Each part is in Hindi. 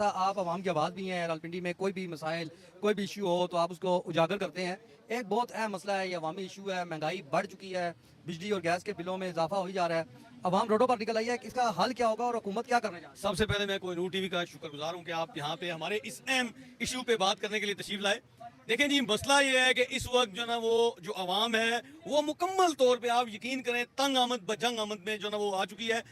आप आवाम की आवाज़ भी हैं। रावलपिंडी में कोई भी मसाइल, कोई भी इशू हो तो आप उसको उजागर करते हैं। एक बहुत अहम मसला है, ये अवामी इशू है। महंगाई बढ़ चुकी है, बिजली और गैस के बिलों में इजाफा हो ही जा रहा है। अवाम रोडों पर निकल आई है, इसका हल क्या होगा और हुकूमत क्या करने जा रही है? सबसे पहले मैं कोहिनूर टीवी का शुक्रगुजार हूं कि आप यहाँ पे हमारे इस अहम इशू पे बात करने के लिए तशरीफ लाए। देखें जी, मसला ये है कि इस वक्त जो ना वो जो आवाम है वो मुकम्मल तौर पे आप यकीन करें तंग आमद बजंग आमद में जो ना वो आ चुकी है।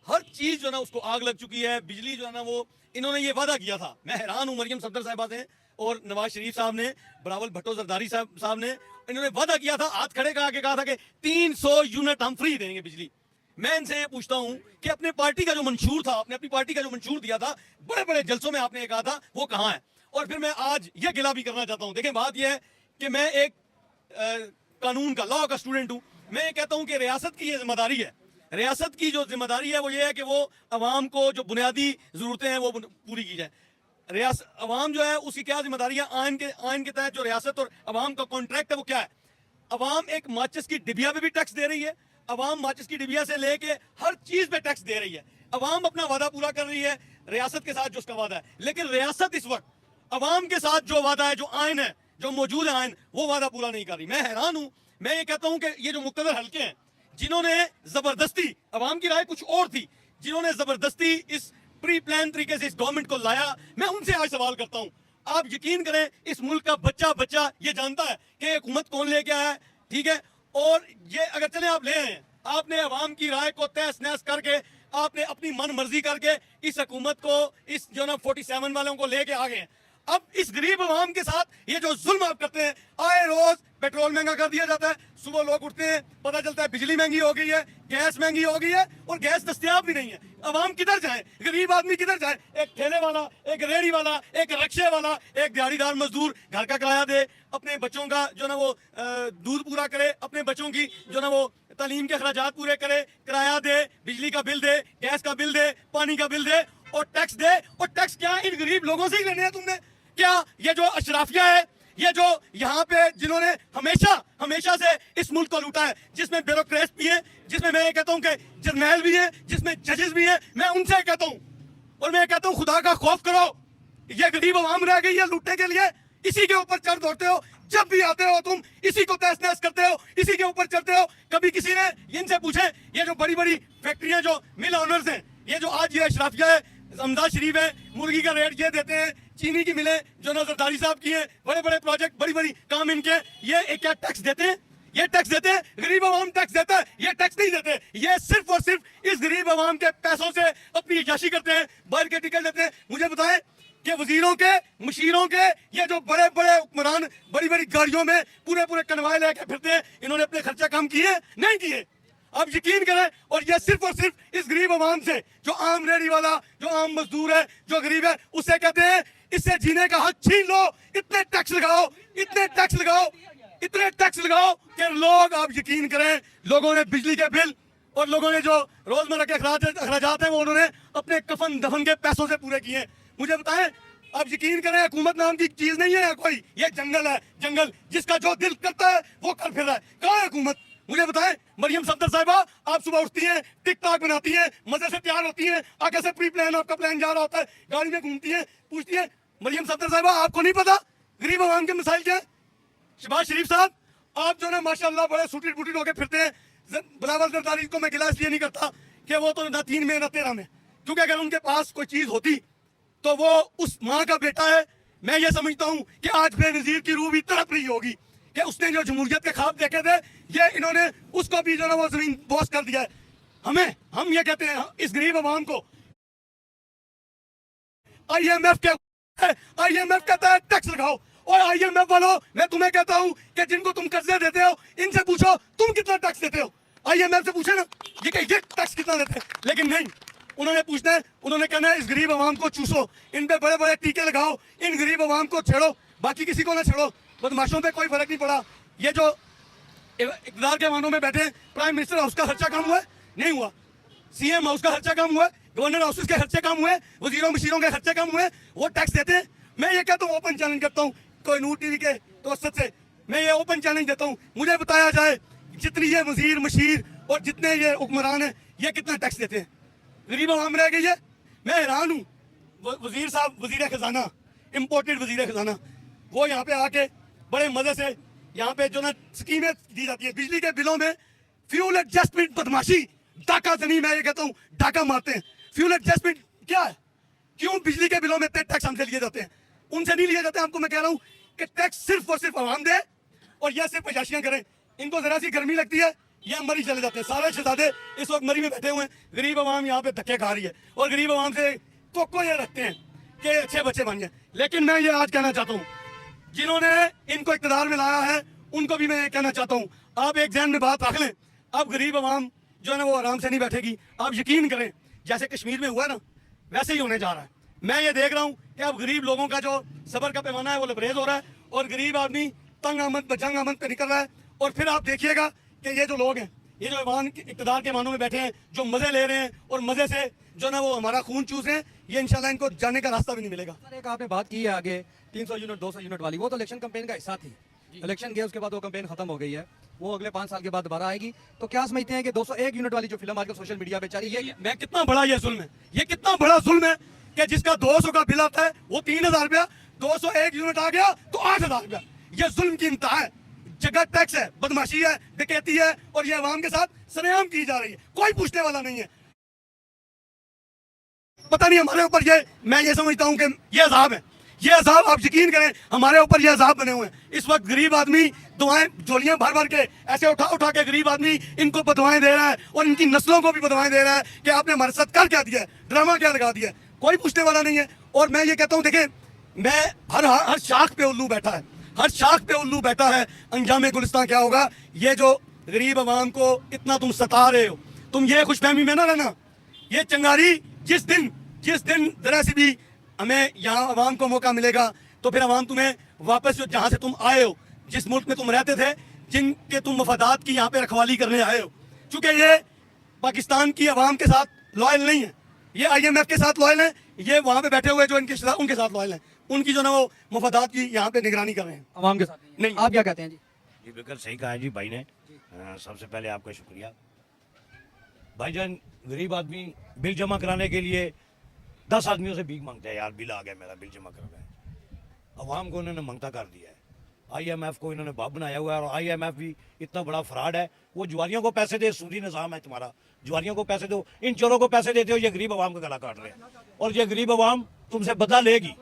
हर चीज जो ना उसको आग लग चुकी है। बिजली जो है ना वो इन्होंने ये वादा किया था। मैं हैरान हूँ मरियम सफदर साहिबा से और नवाज शरीफ साहब ने, बिलावल भुट्टो जरदारी साहब ने, इन्होंने वादा किया था, हाथ खड़े करा के कहा था कि 300 यूनिट हम फ्री देंगे बिजली। मैं इनसे ये पूछता हूं कि अपने पार्टी का जो मंशूर था, आपने अपनी पार्टी का जो मंशूर दिया था, बड़े बड़े जलसों में आपने ये कहा था, वो कहां है? और फिर मैं आज ये गिला भी करना चाहता हूं। देखें, बात यह है कि मैं एक कानून का, लॉ का स्टूडेंट हूं। मैं ये कहता हूं कि रियासत की ये जिम्मेदारी है, रियासत की जो जिम्मेदारी है वो ये है कि वो अवाम को जो बुनियादी जरूरतें हैं वो पूरी की जाए। रियासत अवाम जो है उसकी क्या जिम्मेदारी है? आइन के तहत जो रियासत और अवाम का कॉन्ट्रैक्ट है वो क्या है? अवाम एक माचिस की डिबिया पे भी टैक्स दे रही है। अवाम माचिस की डिबिया से लेके हर चीज पे टैक्स दे रही है। अवाम अपना वादा पूरा कर रही है रियासत के साथ जो उसका वादा है, लेकिन रियासत इस वक्त अवाम के साथ जो वादा है, जो आइन है, जो मौजूद है आइन, वो वादा पूरा नहीं कर रही। मैं हैरान हूं। मैं ये कहता हूं कि ये जो मुक्तदर हल्के हैं जिन्होंने जबरदस्ती, अवाम की राय कुछ और थी, जिन्होंने जबरदस्ती इस प्री प्लान तरीके से इस गवर्नमेंट को लाया, मैं उनसे आज सवाल करता हूं। आप यकीन करें, इस मुल्क का बच्चा बच्चा ये जानता है कि हुकूमत कौन लेके आया है, ठीक है? और ये अगर चले आप ले आए, आपने अवाम की राय को तहस नहस करके, आपने अपनी मन मर्जी करके इस हुकूमत को, इस जो ना 47 वालों को लेके आ गए। अब इस गरीब अवाम के साथ ये जो जुल्म आप करते हैं, आए रोज पेट्रोल महंगा कर दिया जाता है, सुबह लोग उठते हैं पता चलता है बिजली महंगी हो गई है, गैस महंगी हो गई है और गैस दस्तयाब भी नहीं है। अवाम किधर जाए? गरीब आदमी किधर जाए? एक ठेले वाला, एक रेहड़ी वाला, एक रिक्शे वाला, एक दिहाड़ीदार मजदूर घर का किराया दे, अपने बच्चों का जो ना वो दूध पूरा करे, अपने बच्चों की जो ना वो तालीम के अखराजात पूरे करे, किराया दे, बिजली का बिल दे, गैस का बिल दे, पानी का बिल दे और टैक्स दे। और टैक्स क्या इन गरीब लोगों से ही लेने हैं तुमने? क्या ये जो अशराफिया है, ये जो यहाँ पे जिन्होंने हमेशा हमेशा से इस मुल्क को लूटा है, जिसमें ब्यूरोक्रेट भी है, जिसमें मैं ये कहता हूँ कि जर्नैल भी है, जिसमें जजेस भी है, मैं उनसे कहता हूँ और मैं कहता हूँ खुदा का खौफ करो। ये गरीब आवाम रह गई है लूटने के लिए, इसी के ऊपर चढ़ दौड़ते हो। जब भी आते हो तुम इसी को तहस नहस करते हो, इसी के ऊपर चढ़ते हो। कभी किसी ने इनसे पूछे, ये जो बड़ी बड़ी फैक्ट्रियां जो मिल ओनर्स हैं, ये जो आज ये अशराफिया है, अमदाद शरीफ है, मुर्गी का रेट ये देते हैं, चीनी की मिलें जो ना जरदारी साहब की है, बड़े बड़े प्रोजेक्ट, बड़ी बड़ी काम इनके, ये क्या टैक्स देते हैं? ये टैक्स देते हैं? गरीब आवाम टैक्स देता है? ये टैक्स नहीं देते। ये सिर्फ और सिर्फ इस गरीब आवाम के पैसों से अपनी याशी करते हैं, बाहर के टिकट देते हैं। मुझे बताएं कि वजीरों के, मशीरों के, ये जो बड़े बड़े हुक्मरान बड़ी बड़ी गाड़ियों में पूरे पूरे कन्वाय लेके फिरते हैं, इन्होंने अपने खर्चा कम किए? नहीं किए। आप यकीन करें, और ये सिर्फ और सिर्फ इस गरीब आवाम से, जो आम रेहड़ी वाला, जो आम मजदूर है, जो गरीब है, उससे कहते हैं इससे जीने का हक छीन लो, इतने टैक्स लगाओ, इतने टैक्स लगाओ, इतने टैक्स लगाओ कि लोग, आप यकीन करें, लोगों ने बिजली के बिल और लोगों ने जो रोजमर्रा के अखराजात हैं वो उन्होंने अपने कफन दफन के पैसों से पूरे किए। मुझे बताएं, आप यकीन करें, हुकूमत नाम की चीज नहीं है कोई, ये जंगल है, जंगल जिसका जो दिल करता है वो कर फिर रहा है। कहाँ है हुकूमत? मुझे बताएं, मरियम सफदर साहिबा, आप सुबह उठती हैं, टिकटॉक बनाती हैं, मजे से तैयार होती हैं, आगे से प्री प्लान आपका प्लान जा रहा होता है, गाड़ी में घूमती हैं, पूछती हैं, मरियम सफदर साहिबा आपको नहीं पता गरीब आवाम के मसाइल क्या है? शहबाज शरीफ साहब, आप जो ना माशाल्लाह बड़े सूटेड बूटेड होकर फिरते हैं। बिलावल जरदारी को मैं गिला इसलिए नहीं करता कि वो तो ना 3 में ना 13 में, क्योंकि अगर उनके पास कोई चीज होती तो वो उस माँ का बेटा है। मैं ये समझता हूँ कि आज बेनजीर की रूह भी तड़प रही होगी कि उसने जो जमहूरियत के ख्वाब देखे थे, ये इन्होंने उसको भी जो ना वो जमीन बोस कर दिया है। हम ये कहते हैं इस गरीब आवाम को, IMF कहता है टैक्स लगाओ। और IMF वालों, मैं तुम्हें कहता हूँ कि जिनको तुम कर्जे देते हो, इनसे पूछो तुम कितना टैक्स देते हो। IMF से पूछे ना ये टैक्स कितना देते हैं, लेकिन नहीं, उन्होंने पूछना है, उन्होंने कहना है इस गरीब आवाम को चूसो, इन पे बड़े बड़े टीके लगाओ, इन गरीब आवाम को छेड़ो, बाकी किसी को ना छेड़ो। बदमाशों पे कोई फर्क नहीं पड़ा। ये जो इक़्तिदार के मानों में बैठे, प्राइम मिनिस्टर हाउस का खर्चा कम हुआ है? नहीं हुआ। CM हाउस का खर्चा कम हुआ है, गवर्नर हाउस के खर्चे कम हुए, वजीरों मशीरों के खर्चे कम हुए, वो टैक्स देते हैं। मैं ये कहता हूँ, ओपन चैलेंज करता हूँ कोहिनूर टीवी के तवस्सुत से, मैं ये ओपन चैलेंज देता हूँ, मुझे बताया जाए जितनी ये वजीर मशीर और जितने ये हुक्मरान हैं, ये कितना टैक्स देते हैं? गरीब आवाम रह गई है। मैं हैरान हूँ, वजीर साहब, वजीर खजाना, इम्पोर्टेड वजीर खजाना, वो यहाँ पे आके बड़े मजे से यहाँ पे जो ना स्कीमें दी जाती है बिजली के बिलों में, फ्यूल एडजस्टमेंट बदमाशी, डाका जनी, मैं ये कहता हूँ डाका मारते हैं। फ्यूल एडजस्टमेंट क्या है? क्यों बिजली के बिलों में टैक्स हमसे लिए जाते हैं? उनसे नहीं लिए जाते। आपको मैं कह रहा हूँ कि टैक्स सिर्फ और सिर्फ आवाम दे और यह सिर्फ पचाशियां करें। इनको जरा सी गर्मी लगती है, यह मरी चले जाते हैं। सारे शहजादे इस वक्त मरी में बैठे हुए हैं, गरीब आवाम यहाँ पे धक्के खा रही है और गरीब आवाम से तो ये रखते हैं कि अच्छे बच्चे बन जाए। लेकिन मैं ये आज कहना चाहता हूँ, जिन्होंने इनको इक़्तिदार में लाया है उनको भी मैं ये कहना चाहता हूँ, आप एक ज़हन में बात रख लें, अब गरीब आवाम जो है ना वो आराम से नहीं बैठेगी। आप यकीन करें, जैसे कश्मीर में हुआ ना वैसे ही होने जा रहा है। मैं ये देख रहा हूँ कि अब गरीब लोगों का जो सबर का पैमाना है वो लबरेज हो रहा है और गरीब आदमी तंग आमद बजंग आमद पे निकल रहा है। और फिर आप देखिएगा कि ये जो लोग हैं, ये जो ईमान इक़्तिदार के मानों में बैठे हैं, जो मजे ले रहे हैं और मजे से जो ना वो हमारा खून चूस रहे हैं, ये इंशाल्लाह इनको जाने का रास्ता भी नहीं मिलेगा। सर एक आपने बात की है आगे 300 यूनिट 200 यूनिट वाली, वो तो इलेक्शन कैंपेन का हिस्सा थी। इलेक्शन गए उसके बाद वो कैंपेन खत्म हो गई है, वो अगले 5 साल के बाद दोबारा आएगी। तो क्या समझते हैं कि 201 यूनिट वाली जो फिल्म आजकल सोशल मीडिया पे चल रही है, मैं कितना बड़ा ये जुल्म है, ये कितना बड़ा जुल्म है कि जिसका 200 का बिल आता है वो 3000 रुपया, 201 यूनिट आ गया तो 8000 रुपया। ये जुल्म की इंतहा है, जगह टैक्स है, बदमाशी है, डकैती है और ये अवाम के साथ सरेआम की जा रही है। कोई पूछने वाला नहीं है। पता नहीं हमारे ऊपर ये, मैं ये समझता हूँ कि ये अजाब है, ये अजाब आप यकीन करें हमारे ऊपर ये अजाब बने हुए हैं। इस वक्त गरीब आदमी दुआएं झोलियां भर भर के ऐसे उठा उठा के गरीब आदमी इनको बदवाएं दे रहा है और इनकी नस्लों को भी बदवाएं दे रहा है कि आपने हमारे साथ कर क्या दिया है, ड्रामा क्या लगा दिया है। कोई पूछने वाला नहीं है। और मैं ये कहता हूँ, देखें, मैं हर शाख पे उल्लू बैठा है, हर शाख पे उल्लू बैठा है। अंजाम गुलिस्तान क्या होगा? ये जो गरीब आवाम को इतना तुम सता रहे हो, तुम ये खुशफहमी में ना रहना। ये चंगारी जिस दिन जरा सी भी हमें यहाँ अवाम को मौका मिलेगा तो फिर अवाम तुम्हें वापस जो जहाँ से तुम आए हो, जिस मुल्क में तुम रहते थे, जिनके तुम मफादात की यहाँ पे रखवाली करने आए हो, चूंकि ये पाकिस्तान की अवाम के साथ लॉयल नहीं है, ये IMF के साथ लॉयल है, ये वहाँ पे बैठे हुए जो इनके उनके साथ लॉयल है, उनकी जो ना वो मफादात की यहाँ पे निगरानी कर रहे हैं, अवाम के साथ नहीं। आप क्या कहते हैं जी? जी बिल्कुल सही कहा है जी भाई ने। सबसे पहले आपका शुक्रिया। भाईजान, गरीब आदमी बिल जमा कराने के लिए 10 आदमियों से भीख मांगते हैं, यार बिल आ गया, मेरा बिल जमा करना है। अवाम को इन्होंने मंगता कर दिया है, IMF को इन्होंने बाप बनाया हुआ है। और IMF भी इतना बड़ा फ्रॉड है, वो जुआरियों को पैसे दे, सूदी निज़ाम है तुम्हारा, जुआरियों को पैसे दो, इन चोरों को पैसे देते हो, ये गरीब आवाम का गला काट रहे हैं। और ये गरीब आवाम तुमसे बदला लेगी,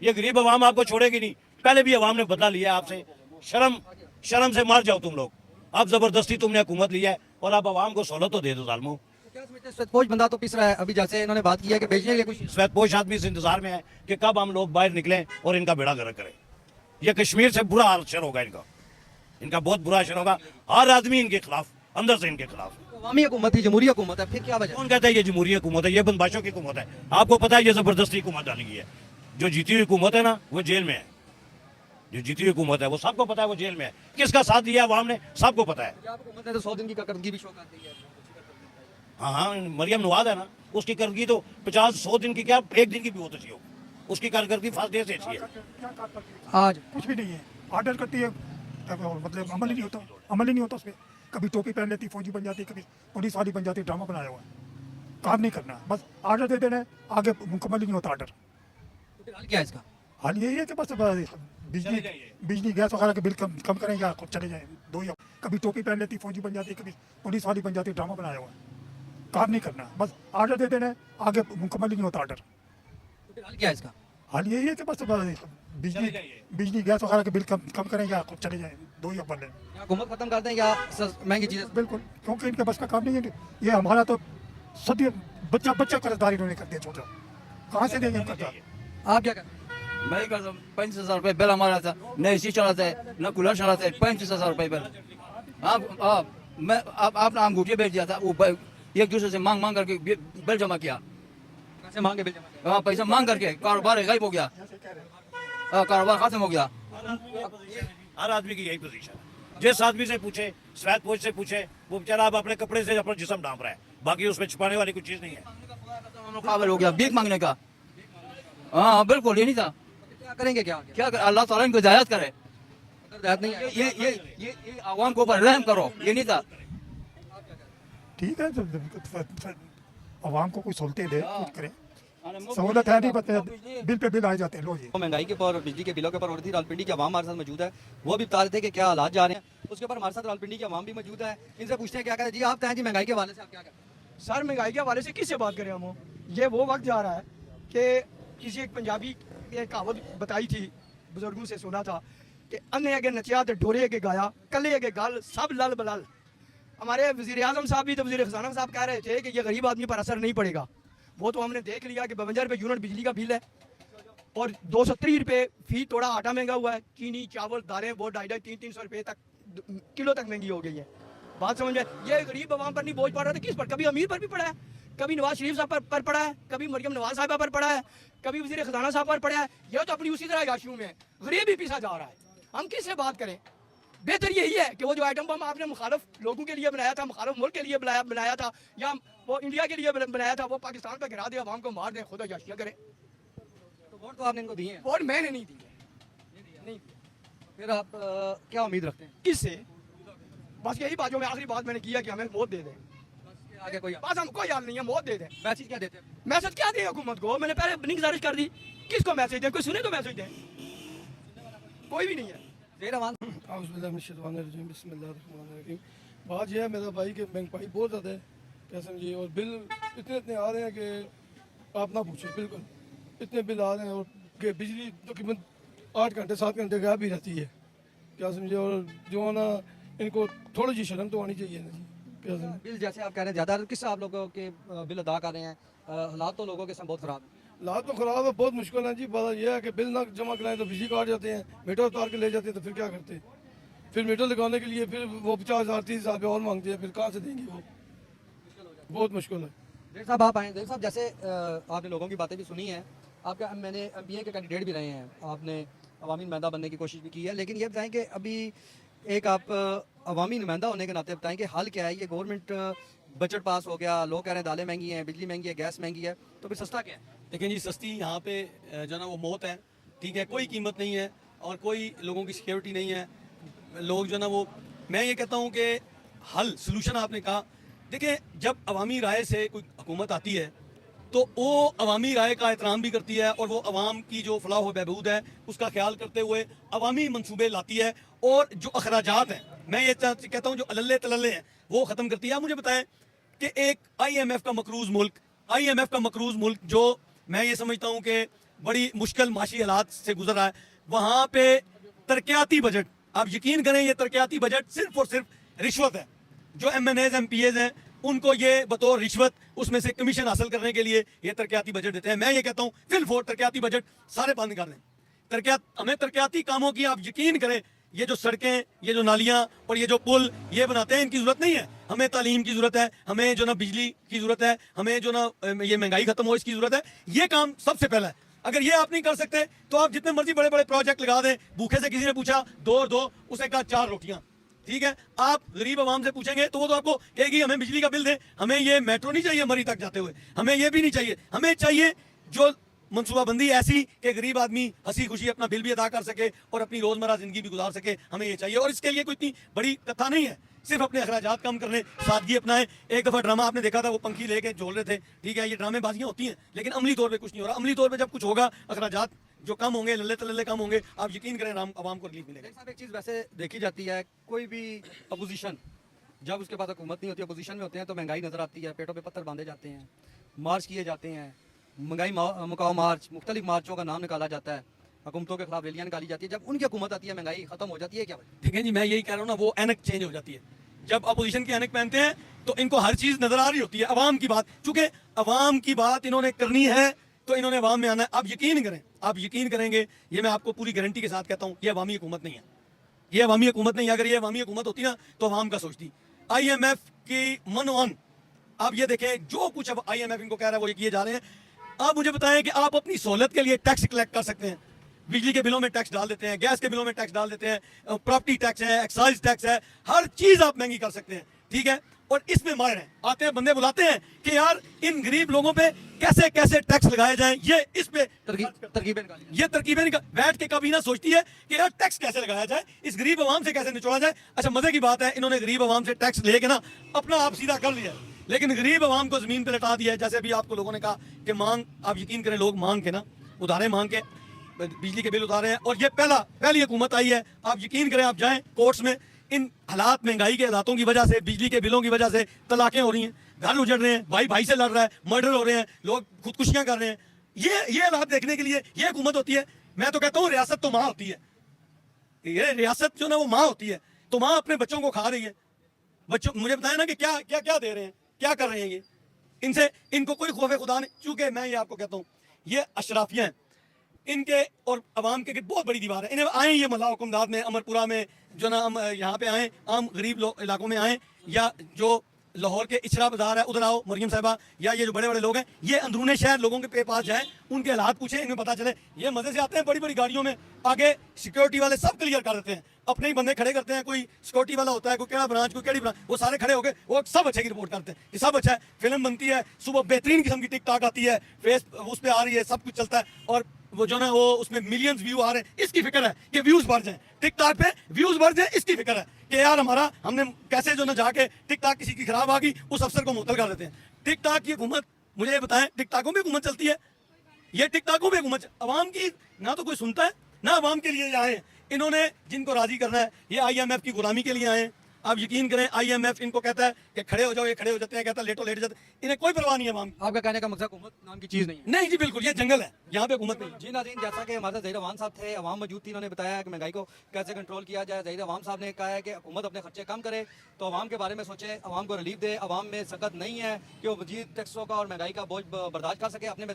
ये गरीब आवाम आपको छोड़ेगी नहीं। पहले भी आवाम ने बदला लिया आपसे, शर्म से मार जाओ तुम लोग। अब जबरदस्ती तुमने हुकूमत लिया है और अब आवाम को सहूलत तो दे दो जालिमों। क्या समझते हैं, श्वेतपोश बंदा तो पिस रहा है अभी, जैसे इन्होंने बात की है कि बेचने के लिए कुछ श्वेतपोश आदमी इस इंतजार में है कि कब हम लोग बाहर निकलें और इनका बेड़ा गर्क करें। ये कश्मीर से बुरा असर होगा इनका बहुत बुरा असर होगा। हर आदमी इनके खिलाफ, अंदर से इनके खिलाफ। अवामी हुकूमत थी, जमहूरी हुकूमत है, फिर क्या वजह? कौन कहता है ये जमहूरी हुकूमत है? ये बदमाशों की हुकूमत है। आपको पता है ये जबरदस्ती हुकूमत डाली गई है। जो जीती हुई हुकूमत है ना वो जेल में है, जो जीती हुई हुकूमत है वो सबको पता है वो जेल में है। किसका साथ दिया अवाम ने सबको पता है। हुकूमत ने तो 100 दिन की करदगी भी शो कर दी है। हाँ, मरियम नवाज है ना, उसकी करदगी तो 50-100 दिन की क्या, 1 दिन की भी होती हो, उसकी कारकर्दगी फास्ट डे से अच्छी है। आज कुछ भी नहीं है, ऑर्डर करती है, मतलब अमल ही नहीं होता उसमें। कभी टोपी पहन लेती, फौजी बन जाती, कभी पुलिस वाली बन जाती, ड्रामा बनाया हुआ है। काम नहीं करना, बस ऑर्डर दे देना है, आगे मुकम्मल ही नहीं होता ऑर्डर। तो फिर हाल क्या है इसका? हाल यही है कि बस बिजली गैस वगैरह के बिल कम करेंगे, खुद चले जाए। दो ही, कभी टोपी पहन लेती, फौजी बन जाती, कभी पुलिस वाली बन जाती, ड्रामा बनाया हुआ है। काम नहीं करना, बस ऑर्डर दे देना है, आगे मुकम्मल ही नहीं होता ऑर्डर। तो फिर हाल क्या है इसका? हाल यही है कि बस बिजली गैस वगैरह के बिल कम करेंगे, खुद चले जाए। दो ही बन या हुकूमत खत्म कर दें या महंगी चीजें? बिल्कुल, क्योंकि इनके बस का काम नहीं है। ये हमारा तो सदी बच्चा कर्जदारी इन्होंने कर दिया छोटा, कहाँ से देंगे हम कर्जा? आप क्या कहते हैं? मैं कर 35,000 रुपये बिल हमारा था, न AC चलाते हैं न कूलर चलाते हैं, 35,000 रुपये बिल। मैं आपने अंगूठी भेज दिया था, वो एक दूसरे से मांग करके बिल जमा किया। पैसे मांगे बिल जमा किया? हाँ, पैसा मांग करके कारोबार गायब हो गया, कारोबार खत्म हो गया। हर आदमी की यही पोजीशन है। जिस आदमी से पूछे, श्वेतपोश से पूछे, वो बेचारा अब अपने कपड़े से अपना जिस्म ढांप रहा है, बाकी उसमें छुपाने वाली कुछ चीज नहीं है। काबिल हो गया भीख मांगने का। हाँ बिल्कुल, ये नहीं था। क्या करेंगे? क्या आगे? क्या कर, अल्लाह ताला इनको हिदायत करे। अगर हिदायत नहीं है, ये आवाम के ऊपर रहम करो, ये नहीं था। ठीक है, जब अवाम को कोई सहूलतें दे, कुछ करे। सहूलत है नहीं, बस बिल पे बिल आ जाते हैं। लो जी वो महंगाई के ऊपर और बिजली के बिलों के ऊपर हो रही थी। रावलपिंडी के अवाम हमारे साथ मौजूद है, वो भी बता रहे थे कि क्या हालात जा रहे हैं। उसके ऊपर हमारे साथ रावलपिंडी के अवाम भी मौजूद है, इनसे पूछते हैं क्या कहते हैं। जी आप कहें जी महंगाई के हवाले से आप क्या कहते हैं? सर महंगाई के हवाले से किससे बात करें हम? ये वो वक्त जा रहा है कि किसी एक पंजाबी एक कहावत बताई थी, बुजुर्गों से सुना था कि अन्ने अगे नचिया तो ढोरे अगे गाया, कले अगे गल सब लल बलल। हमारे वजीर आजम साहब भी तो वजीर खजाना साहब कह रहे थे कि ये गरीब आदमी पर असर नहीं पड़ेगा। वो तो हमने देख लिया कि 52 रुपये यूनिट बिजली का बिल है और 230 रुपये फी थोड़ा आटा महंगा हुआ है। चीनी चावल दालें वो 250-300 रुपये तक किलो तक महंगी हो गई है। बात समझ में? ये गरीब आवाम पर नहीं बोझ पड़ रहा था, किस पर? कभी अमीर पर भी पड़ा है, कभी नवाज शरीफ साहब पर पड़ा है, कभी मरियम नवाज साहबा पर पड़ा है, कभी वजीर खजाना साहब पर पड़ा है। ये तो अपनी उसी तरह याशियों में गरीब ही पीसा जा रहा है। हम किससे बात करें? बेहतर यही है कि वो जो आइटम बम आपने मुखालिफ लोगों के लिए बनाया था, मुखालिफ मुल्क के लिए बनाया था, या वो इंडिया के लिए बनाया था, वो पाकिस्तान पर गिरा दे, आवाम को मार दे, खुदा याशिया करे। तो वोट तो आपने इनको दिए हैं, वोट मैंने नहीं दी है। नहीं फिर आप क्या उम्मीद रखते हैं? किससे? बस यही बात जो मैं आखिरी बात मैंने किया कि हमें मौत दे दें। आगे कोई बस हम कोई हाल नहीं है, मौत दे दें। मैसेज क्या देते हैं? मैसेज क्या दें हुकूमत को? मैंने पहले अपनी गुजारिश कर दी, किसको मैसेज दें? कोई सुने तो मैसेज दें, कोई भी नहीं है। देर आवाज बिस्मिल्लाहिर्रहमानिर्रहीम। बात यह है मेरा भाई कि महंगाई बहुत ज़्यादा है, क्या समझिए, और बिल इतने इतने आ रहे हैं कि आप ना पूछें। बिल्कुल इतने बिल आ रहे हैं और कि बिजली तकरीबन 8 घंटे 7 घंटे गायब ही रहती है, क्या समझे। और जो है ना, इनको थोड़ी सी शर्म तो आनी चाहिए ना जी, क्या समझे। बिल जैसे आप कह रहे हैं ज़्यादा, किस आप लोगों के बिल अदा कर रहे हैं? हालात तो लोगों के सब बहुत ख़राब है। हालात तो ख़राब है, बहुत मुश्किल है जी। बात यह है कि बिल ना जमा कराएं तो बिजली काट जाते हैं, मीटर उतार के ले जाते हैं, तो फिर क्या करते हैं? फिर मीटर लगाने के लिए फिर वो 50,000 30,000 रुपये और मांगते हैं, फिर कहाँ से देंगे? वो बहुत मुश्किल है। देर साहब आप आए। देर साहब जैसे आपने लोगों की बातें भी सुनी हैं, आपका मैंने MPA के कैंडिडेट भी रहे हैं, आपने अवामी नुमाइंदा बनने की कोशिश भी की है, लेकिन ये बताएं कि अभी एक आप अवामी नुमाइंदा होने के नाते बताएं कि हाल क्या है? ये गवर्नमेंट बजट पास हो गया, लोग कह रहे हैं दालें महंगी हैं, बिजली महंगी है, गैस महंगी है, तो फिर सस्ता क्या है? लेकिन जी सस्ती यहाँ पे जो ना वो मौत है, ठीक है, कोई कीमत नहीं है और कोई लोगों की सिक्योरिटी नहीं है। लोग जो ना वो, मैं ये कहता हूँ कि हल सोल्यूशन आपने कहा, देखिए जब अवामी राय से कोई हुकूमत आती है तो वो अवामी राय का एहतराम भी करती है और वो अवाम की जो फलाह व बहबूद है उसका ख्याल करते हुए अवामी मनसूबे लाती है और जो अखराजात हैं, मैं ये कहता हूँ जो अल्ले तल्ले हैं वो ख़त्म करती है। आप मुझे बताएं कि एक IMF का मकरूज मुल्क जो मैं ये समझता हूँ कि बड़ी मुश्किल माशी हालात से गुजर रहा है, वहाँ पे तरक्याती बजट, आप यकीन करें ये तरक्याती बजट सिर्फ और सिर्फ रिश्वत है। जो MNAs MPAs हैं उनको ये बतौर रिश्वत उसमें से कमीशन हासिल करने के लिए ये तरक्याती बजट देते हैं। मैं ये कहता हूँ फिल फोर तरक्याती बजट सारे बंद कर दें। हमें तरक्याती कामों की, आप यकीन करें, ये जो सड़कें, ये जो नालियाँ और ये जो पुल ये बनाते हैं, इनकी ज़रूरत नहीं है। हमें तालीम की ज़रूरत है, हमें जो ना बिजली की ज़रूरत है, हमें जो ना ये महंगाई खत्म हो इसकी ज़रूरत है। ये काम सबसे पहला है। अगर ये आप नहीं कर सकते तो आप जितने मर्जी बड़े बड़े प्रोजेक्ट लगा दें। भूखे से किसी ने पूछा 2 और 2, उसे कहा 4 रोटियां, ठीक है। आप गरीब आवाम से पूछेंगे तो वो तो आपको कहेगी हमें बिजली का बिल दें, हमें ये मेट्रो नहीं चाहिए मरी तक जाते हुए, हमें ये भी नहीं चाहिए। हमें चाहिए जो मनसूबाबंदी ऐसी कि गरीब आदमी हंसी खुशी अपना बिल भी अदा कर सके और अपनी रोजमर्रा जिंदगी भी गुजार सके, हमें ये चाहिए। और इसके लिए कोई इतनी बड़ी कथा नहीं है, सिर्फ अपने अखराजात कम करने, सादगी अपनाएं। एक दफा ड्रामा आपने देखा था, वो पंखी लेके झोल रहे थे, ठीक है। ये ड्रामेबाजियां होती हैं लेकिन अमली तौर पे कुछ नहीं हो रहा। अमली तौर पे जब कुछ होगा, अखराजात जो कम होंगे, लल्ले तल्ले कम होंगे, आप यकीन करें आवाम को रिलीफ मिलेगा। साहब एक चीज़ वैसे देखी जाती है, कोई भी अपोजिशन जब उसके पास हुकूमत नहीं होती, अपोजिशन में होते हैं तो महंगाई नज़र आती है, पेटों पे पत्थर बांधे जाते हैं, मार्च किए जाते हैं, महंगाई मुकाओ मार्च, मुख्तलिफ मार्चों का नाम निकाला जाता है, हुकूमतों के खिलाफ रैलियाँ निकाली जाती है। जब उनकी हुकूमत आती है महंगाई खत्म हो जाती है, क्या वजह? ठीक है जी, मैं यही कह रहा हूँ ना, वो एनक चेंज हो जाती है। जब अपोजिशन की एनक पहनते हैं तो इनको हर चीज़ नजर आ रही होती है। अवाम की बात, चूंकि अवाम की बात इन्होंने करनी है तो इन्होंने अवाम में आना है। आप यकीन करें, आप यकीन करेंगे, ये मैं आपको पूरी गारंटी के साथ कहता हूँ, ये अवामी हुकूमत नहीं है, ये अवामी हुकूमत नहीं है। अगर ये अवामी हुकूमत होती ना तो अवाम का सोचती। IMF की मनोअन, आप ये देखें जो कुछ अब IMF इनको कह रहा है वो ये किए जा रहे हैं। आप मुझे बताएं कि आप अपनी सहूलत के लिए टैक्स कलेक्ट कर सकते हैं, बिजली के बिलों में टैक्स डाल देते हैं, गैस के बिलों में टैक्स डाल देते हैं, प्रॉपर्टी टैक्स है, एक्साइज टैक्स है, हर चीज आप महंगी कर सकते हैं, ठीक है। और इसमें माहिर हैं, आते हैं बंदे बुलाते हैं कि यार इन गरीब लोगों पे कैसे कैसे टैक्स लगाए जाएं, ये इस पे तरकीबें बैठ के कभी ना सोचती है कि यार टैक्स कैसे लगाया जाए, इस गरीब आवाम से कैसे निचोड़ा जाए। अच्छा मजे की बात है, इन्होंने गरीब आवाम से टैक्स लेके ना अपना आप सीधा कर लिया, लेकिन गरीब आवाम को जमीन पे लटा दिया है। जैसे अभी आपको लोगों ने कहा कि मांग, आप यकीन करें लोग मांग के ना, उधारे मांग के बिजली के बिल उतारे हैं। और ये पहली हुकूमत आई है, आप यकीन करें, आप जाएं कोर्ट्स में, इन हालात, महंगाई के हालातों की वजह से, बिजली के बिलों की वजह से तलाकें हो रही हैं, घर उजड़ रहे हैं, भाई भाई से लड़ रहा है, मर्डर हो रहे हैं, लोग खुदकुशियां कर रहे हैं। ये हालात देखने के लिए ये हुकूमत होती है। मैं तो कहता हूँ रियासत तो माँ होती है, ये रियासत जो ना वो माँ होती है। तो माँ अपने बच्चों को खा रही है। बच्चों मुझे बताया ना कि क्या क्या क्या दे रहे हैं, क्या कर रहे हैं ये, इनसे इनको कोई खौफ खुदा नहीं। चूंकि मैं ये आपको कहता हूँ ये अशराफियाँ हैं, इनके और अवाम के बहुत बड़ी दीवार है। इन्हें आए ये मल्ला हुकुमदाद में, अमरपुरा में जो ना हम यहाँ पे आए, आम गरीब इलाकों में आए, या जो लाहौर के इचरा बाजार है उधर आओ मरियम साहिबा, या ये जो बड़े बड़े लोग हैं, ये अंदरूने शहर लोगों के पास जाएं, उनके हालात पूछें, इन्हें पता चले। ये मजे से आते हैं बड़ी बड़ी गाड़ियों में, आगे सिक्योरिटी वाले सब क्लियर कर देते हैं, अपने ही बंदे खड़े करते हैं। कोई सिक्योरिटी वाला होता है, कोई केड़ा ब्रांच, कोई केड़ी ब्रांच, वो सारे खड़े होकर वो सब अच्छे की रिपोर्ट करते हैं कि सब अच्छा है। फिल्म बनती है, सुबह बेहतरीन किस्म की टिक टाक आती है, फेस उस पर आ रही है, सब कुछ चलता है, और वो जो ना वो उसमें मिलियंस व्यू आ रहे हैं, इसकी फिक्र है कि व्यूज बढ़ जाएं, टिकटॉक पे व्यूज बढ़ जाएं, इसकी फिक्र है कि यार हमारा हमने कैसे जो ना जाके टिकटॉक किसी की खराब आ गई उस अफसर को मुअत्तल कर देते हैं। टिकटॉक की हुकूमत, मुझे ये बताएं, टिकटॉकों में हुकूमत चलती है, ये टिकटॉकों में हुकूमत अवाम की ना तो कोई सुनता है ना अवाम के लिए आए हैं। इन्होंने जिनको राजी करना है, ये IMF की गुलामी के लिए आए हैं। आप यकीन करें IMF इनको कहता है कि खड़े हो जाओ, ये खड़े हो जाते हैं, कहता है लेटो लेट जाते हैं, इन्हें कोई परवाह नहीं है अवाम की। आपका कहने का मकसद हुकूमत नाम की चीज़ नहीं है। नहीं जी बिल्कुल, ये जंगल है, यहाँ पे हुकूमत नहीं। जी नाज़रीन, जैसा कि हमारे ज़हीर अवान साहब थे, अवाम मौजूद थी, उन्होंने बताया कि महंगाई को कैसे कंट्रोल किया जाए। ज़हीर अवान साहब ने कहा है कि हुकूमत अपने खर्चे कम करे, तो अवाम के बारे में सोचे, अवाम को रिलीफ दे। अवाम में सकत नहीं है कि वो मजीद टैक्सों का और महंगाई का बोझ बर्दाश्त कर सके। अपने